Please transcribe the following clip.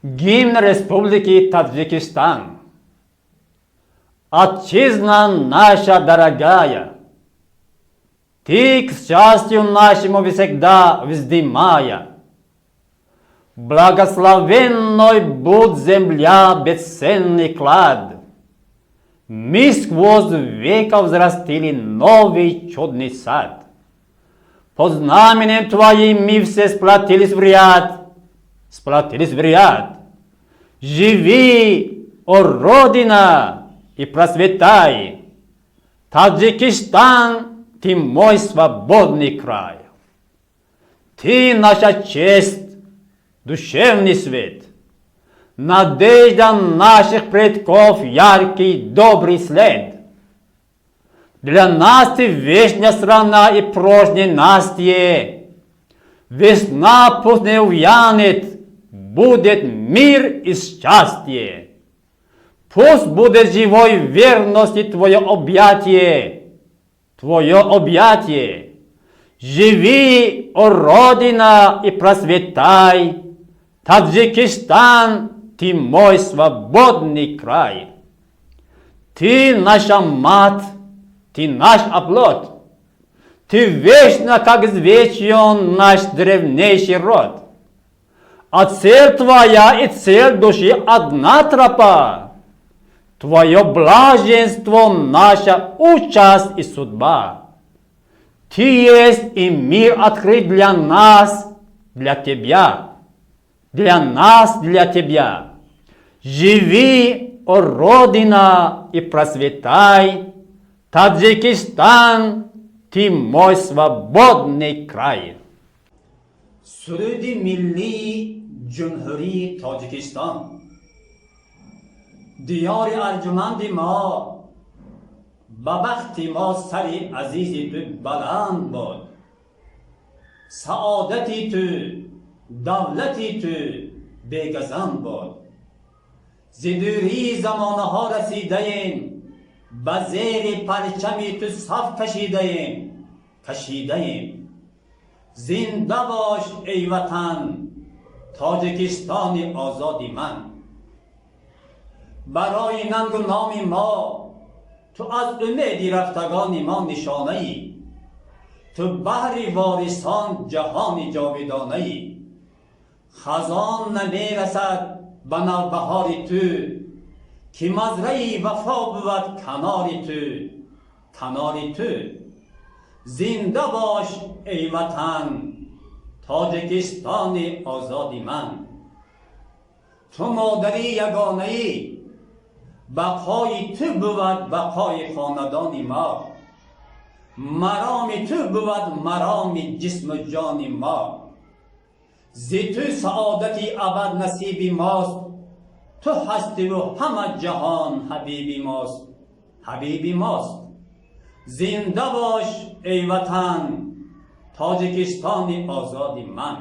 Гимн Республики Таджикистан. Отчизна наша дорогая, ты к счастью нашему всегда вздымая. Благословенной будь земля, бесценный клад. Мы сквозь века взрастили новый чудный сад. Под знаменем Твоим мы все сплотились в ряд. Живи, о Родина, и процветай. Таджикистан, ты мой свободный край. Ты наша честь, душевный свет, надежда наших предков, яркий, добрый след. Для нас ты вечная страна и прочное Настя. Весна пусть не увянет, будет мир и счастье. Пусть будет живой верности твое объятие. Живи, о Родина, и процветай. Таджикистан, ты мой свободный край. Ты наша мать, ты наш оплот. Ты вечно, как извечен наш древнейший род. А цель твоя и цель души одна тропа. Твое блаженство наша участь и судьба. Ты есть и мир открыт для нас, для тебя. Для нас, для тебя. Живи, о Родина, и процветай. Таджикистан, ты мой свободный край. Суруди милли Джумхури Таджикистан. دیار ارجمند ما به بخت ما سر عزیز تو بلند باد. سعادتی تو دولتی تو بگزند باد. زدوری زمانه ها رسیده ایم به زیر پرچمی تو صف کشیده ایم. زنده باش ای وطن تاجیکستان آزادی من. برای ننگ و نام ما تو از امیدی رفتگان ما نشانه ای. تو بحر وارثان جهان جاودانه ای. خزان نمیرسد به نوبهار تو که مزرعه وفا بود کنار تو. زنده باش ای وطن تاجیکستان آزادی من. تو مادری یگانه ای، بقای تو بود بقای خاندان ما. مرام تو بود مرام جسم و جان ما. ز تو سعادتی ابد نصیب ماست. تو هستی و همه جهان حبیبی ماست. زنده باش ای وطن تاجیکستان آزادی من.